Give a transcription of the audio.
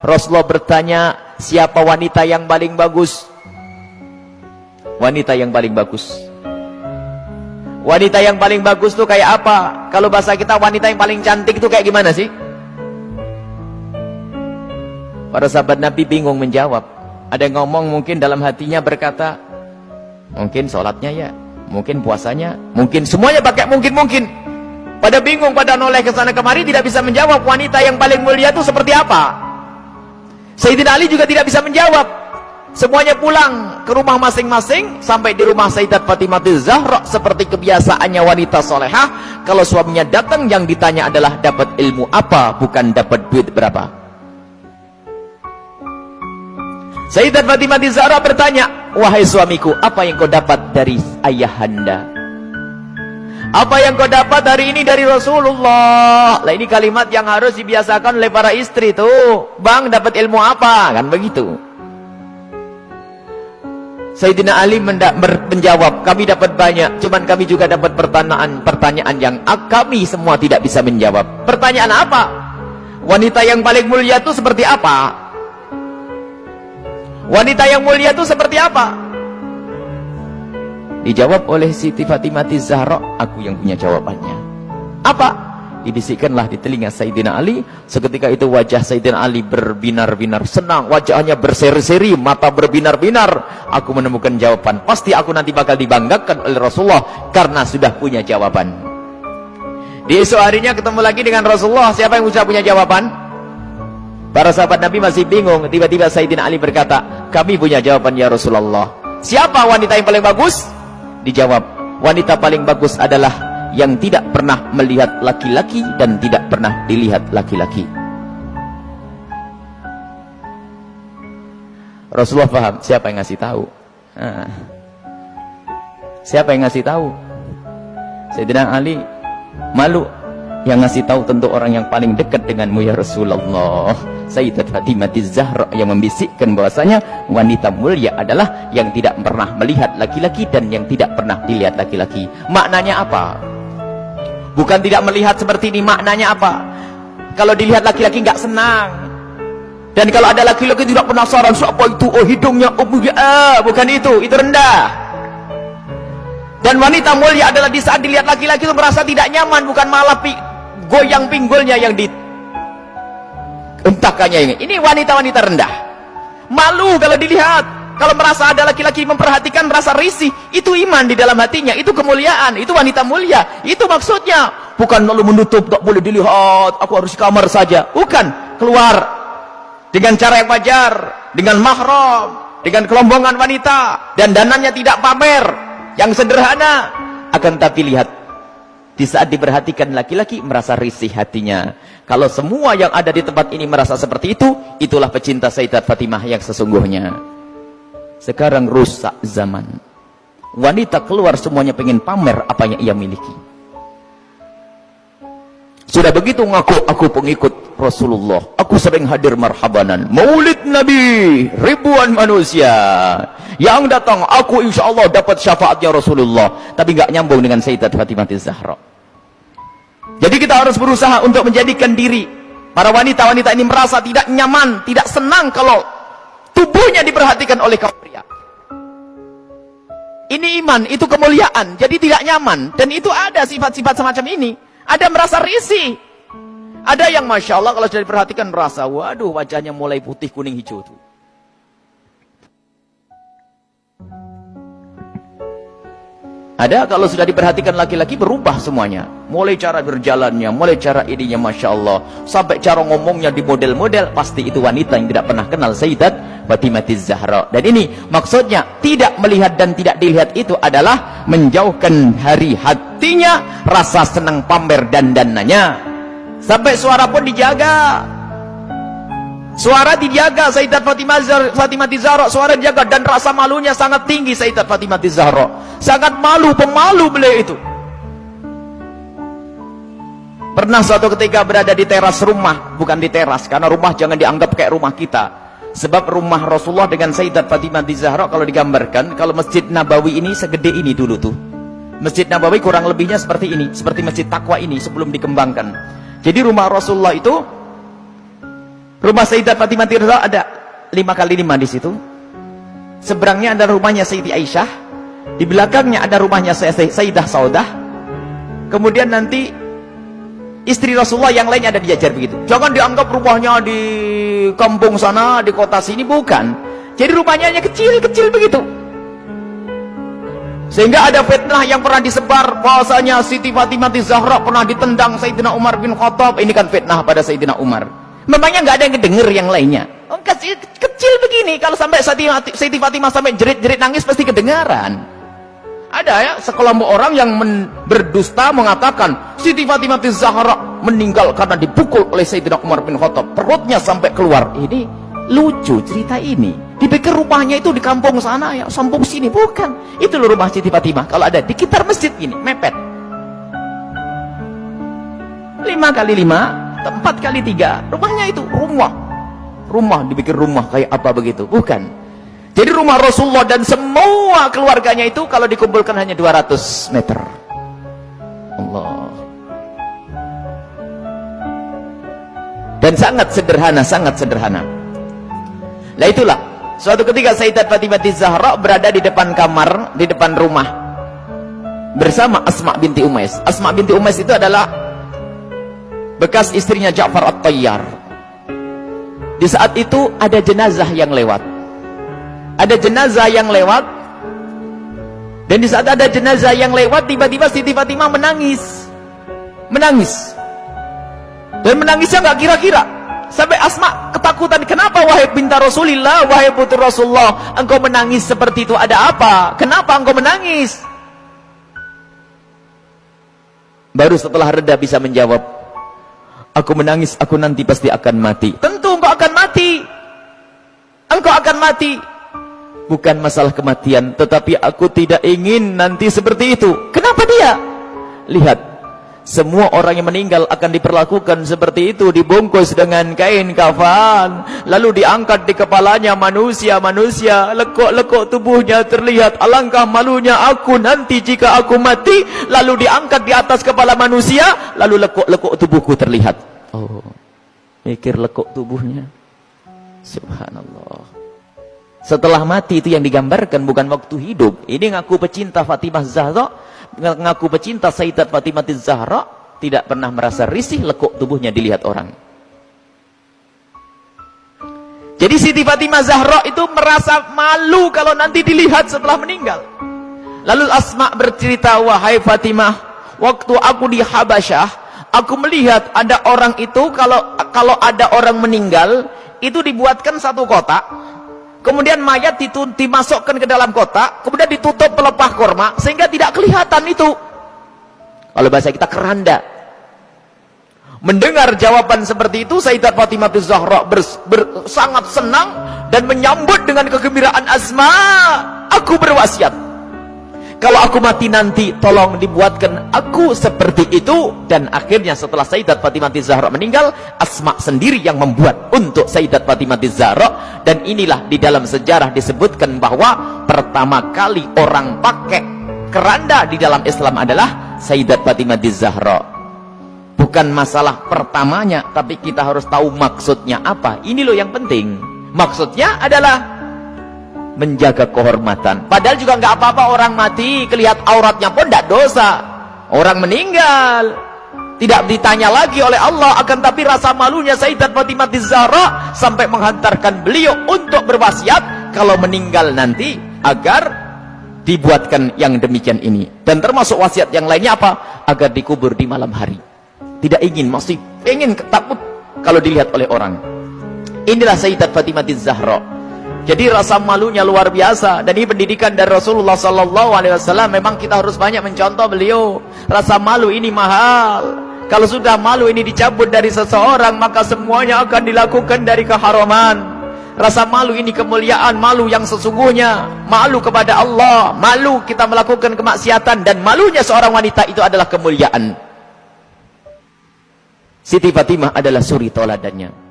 Rasulullah bertanya, siapa wanita yang paling bagus? Wanita yang paling bagus. Wanita yang paling bagus tuh kayak apa? Kalau bahasa kita wanita yang paling cantik tuh kayak gimana sih? Para sahabat Nabi bingung menjawab. Ada yang ngomong mungkin dalam hatinya berkata, mungkin sholatnya ya, mungkin puasanya, mungkin semuanya pakai mungkin. Pada bingung, pada noleh ke sana kemari, tidak bisa menjawab wanita yang paling mulia itu seperti apa. Sayyidina Ali juga tidak bisa menjawab. Semuanya pulang ke rumah masing-masing. Sampai di rumah Sayyidat Fatimah Zahra, seperti kebiasaannya wanita solehah, kalau suaminya datang yang ditanya adalah dapat ilmu apa, bukan dapat duit berapa. Sayyidat Fatimah Zahra bertanya, wahai suamiku, apa yang kau dapat dari ayahanda? Apa yang kau dapat hari ini dari Rasulullah? Lah ini kalimat yang harus dibiasakan oleh para istri tuh. Bang, dapat ilmu apa? Kan begitu. Sayyidina Ali menjawab, kami dapat banyak, cuman kami juga dapat pertanyaan yang kami semua tidak bisa menjawab. Pertanyaan apa? Wanita yang paling mulia itu seperti apa? Wanita yang mulia itu seperti apa? Dijawab oleh Siti Fatimah Zahra, aku yang punya jawabannya. Apa? Dibisikkanlah di telinga Sayyidina Ali. Seketika itu wajah Sayyidina Ali berbinar-binar senang, wajahnya berseri-seri, mata berbinar-binar. Aku menemukan jawaban. Pasti aku nanti bakal dibanggakan oleh Rasulullah karena sudah punya jawaban. Di esok harinya ketemu lagi dengan Rasulullah. Siapa yang sudah punya jawaban? Para sahabat Nabi masih bingung. Tiba-tiba Sayyidina Ali berkata, kami punya jawaban ya Rasulullah. Siapa wanita yang paling bagus? Dijawab, wanita paling bagus adalah yang tidak pernah melihat laki-laki dan tidak pernah dilihat laki-laki. Rasulullah paham siapa yang ngasih tahu. Siapa yang ngasih tahu? Sayyidina Ali malu. Yang ngasih tahu tentu orang yang paling dekat denganmu ya Rasulullah. Sayyidat Fatimah Zahra yang membisikkan bahwasanya wanita mulia adalah yang tidak pernah melihat laki-laki dan yang tidak pernah dilihat laki-laki. Maknanya apa? Bukan tidak melihat seperti ini, maknanya apa? Kalau dilihat laki-laki nggak senang. Dan kalau ada laki-laki tidak penasaran, siapa itu? Oh hidungnya, oh bukan itu rendah. Dan wanita mulia adalah di saat dilihat laki-laki itu merasa tidak nyaman, bukan malah goyang pinggulnya yang dihentakkannya. Ini wanita-wanita rendah, malu kalau dilihat. Kalau merasa ada laki-laki memperhatikan, merasa risih, itu iman di dalam hatinya, itu kemuliaan, itu wanita mulia. Itu maksudnya, bukan lalu menutup, tak boleh dilihat, aku harus di kamar saja. Bukan, keluar dengan cara yang wajar, dengan mahram, dengan kelombongan wanita, dan danannya tidak pamer, yang sederhana. Akan tapi lihat, di saat diperhatikan laki-laki merasa risih hatinya. Kalau semua yang ada di tempat ini merasa seperti itu, itulah pecinta Sayyidat Fatimah yang sesungguhnya. Sekarang rusak zaman. Wanita keluar semuanya pengen pamer apa yang ia miliki. Sudah begitu ngaku, aku pengikut Rasulullah, aku sering hadir marhabanan, maulid Nabi, ribuan manusia yang datang, aku insya Allah dapat syafaatnya Rasulullah. Tapi nggak nyambung dengan Sayyidat Fatimah Zahra. Jadi kita harus berusaha untuk menjadikan diri para wanita-wanita ini merasa tidak nyaman, tidak senang kalau tubuhnya diperhatikan oleh kaum pria. Ini iman, itu kemuliaan. Jadi tidak nyaman. Dan itu ada sifat-sifat semacam ini. Ada merasa risih. Ada yang Masya Allah kalau sudah diperhatikan merasa, waduh wajahnya mulai putih, kuning, hijau tuh. Ada kalau sudah diperhatikan laki-laki berubah semuanya. Mulai cara berjalannya, mulai cara ininya Masya Allah. Sampai cara ngomongnya di model-model. Pasti itu wanita yang tidak pernah kenal Sayyidat Fatimah Zahra. Dan ini maksudnya tidak melihat dan tidak dilihat itu adalah menjauhkan dari hatinya rasa senang pamer dan dananya. Sampai suara pun dijaga. Suara dijaga Sayyidat Fatimah Zahra, suara dijaga, dan rasa malunya sangat tinggi Sayyidat Fatimah Zahra. Sangat malu, pemalu beliau itu. Pernah suatu ketika berada di teras rumah, bukan di teras, karena rumah jangan dianggap kayak rumah kita. Sebab rumah Rasulullah dengan Sayyidat Fatimah Zahra kalau digambarkan, kalau Masjid Nabawi ini segede ini dulu tuh. Masjid Nabawi kurang lebihnya seperti ini, seperti Masjid Taqwa ini sebelum dikembangkan. Jadi rumah Rasulullah itu Rumah Sayyidat Fatimah Zahra ada 5x5 di situ. Seberangnya ada rumahnya Sayyidi Aisyah, di belakangnya ada rumahnya Sayyidah Saudah. Kemudian nanti istri Rasulullah yang lainnya ada dijajar begitu. Jangan dianggap rumahnya di kampung sana, di kota sini, bukan. Jadi rumahnya hanya kecil-kecil begitu. Sehingga ada fitnah yang pernah disebar bahwasanya Siti Fatimah Zahra pernah ditendang Sayyidina Umar bin Khattab. Ini kan fitnah pada Sayyidina Umar. Memangnya nggak ada yang denger yang lainnya? Oh, kecil begini, kalau sampai Siti Fatimah sampai jerit-jerit nangis pasti kedengaran. Ada ya sekelompok orang yang berdusta mengatakan Siti Fatimah Zahra meninggal karena dipukul oleh Sayyidina Umar bin Khattab, perutnya sampai keluar. Ini lucu cerita ini. Dipikir rumahnya itu di kampung sana ya, kampung sini, bukan. Itu loh rumah Siti Fatimah. Kalau ada di sekitar masjid ini, mepet. 5x5, 4x3, rumahnya itu rumah dipikir rumah kayak apa begitu, bukan. Jadi rumah Rasulullah dan semua keluarganya itu kalau dikumpulkan hanya 200 meter. Allah. Dan sangat sederhana. Nah itulah, suatu ketika Sayyidat Fatimah Zahra berada di depan kamar, di depan rumah bersama Asma binti Umais. Asma binti Umais itu adalah bekas istrinya Ja'far At-Tayyar. Di saat itu ada jenazah yang lewat. Dan di saat ada jenazah yang lewat, tiba-tiba Siti Fatimah menangis. Dan menangisnya nggak kira-kira. Sampai Asma ketakutan. Kenapa wahai binta Rasulillah, wahai putri Rasulullah, engkau menangis seperti itu? Ada apa? Kenapa engkau menangis? Baru setelah reda bisa menjawab, aku menangis, aku nanti pasti akan mati. Tentu engkau akan mati. Engkau akan mati. Bukan masalah kematian, tetapi aku tidak ingin nanti seperti itu. Kenapa dia? Lihat, semua orang yang meninggal akan diperlakukan seperti itu, dibungkus dengan kain kafan, lalu diangkat di kepalanya manusia, lekuk-lekuk tubuhnya terlihat. Alangkah malunya aku nanti jika aku mati, lalu diangkat di atas kepala manusia, lalu lekuk-lekuk tubuhku terlihat. Oh, mikir lekuk tubuhnya. Subhanallah. Setelah mati itu yang digambarkan, bukan waktu hidup. Ini ngaku pecinta Fatimah Zahra, ngaku pecinta Sayyidat Fatimah Zahra, tidak pernah merasa risih lekuk tubuhnya dilihat orang. Jadi Siti Fatimah Zahra itu merasa malu kalau nanti dilihat setelah meninggal. Lalu Asma bercerita, wahai Fatimah, waktu aku di Habasyah, aku melihat ada orang itu, kalau ada orang meninggal, itu dibuatkan satu kotak. Kemudian mayat dimasukkan ke dalam kotak, kemudian ditutup pelepah korma, sehingga tidak kelihatan itu. Kalau bahasa kita keranda. Mendengar jawaban seperti itu, Sayyidat Fatimah Zahra sangat senang dan menyambut dengan kegembiraan. Asma, aku berwasiat, kalau aku mati nanti, tolong dibuatkan aku seperti itu. Dan akhirnya setelah Sayyidat Fatimah Zahra meninggal, Asma sendiri yang membuat untuk Sayyidat Fatimah Zahra. Dan inilah di dalam sejarah disebutkan bahwa pertama kali orang pakai keranda di dalam Islam adalah Sayyidat Fatimah Zahra. Bukan masalah pertamanya, tapi kita harus tahu maksudnya apa. Ini loh yang penting. Maksudnya adalah menjaga kehormatan. Padahal juga nggak apa-apa orang mati, kelihatan auratnya pun tidak dosa. Orang meninggal tidak ditanya lagi oleh Allah, akan tapi rasa malunya Sayyidat Fatimah Zahra sampai menghantarkan beliau untuk berwasiat kalau meninggal nanti agar dibuatkan yang demikian ini. Dan termasuk wasiat yang lainnya apa? Agar dikubur di malam hari. Tidak ingin, masih ingin, takut kalau dilihat oleh orang. Inilah Sayyidat Fatimah Zahra. Jadi rasa malunya luar biasa. Dan ini pendidikan dari Rasulullah SAW. Memang kita harus banyak mencontoh beliau. Rasa malu ini mahal. Kalau sudah malu ini dicabut dari seseorang, maka semuanya akan dilakukan dari keharaman. Rasa malu ini kemuliaan, malu yang sesungguhnya. Malu kepada Allah, malu kita melakukan kemaksiatan. Dan malunya seorang wanita itu adalah kemuliaan. Siti Fatimah adalah suri toladannya.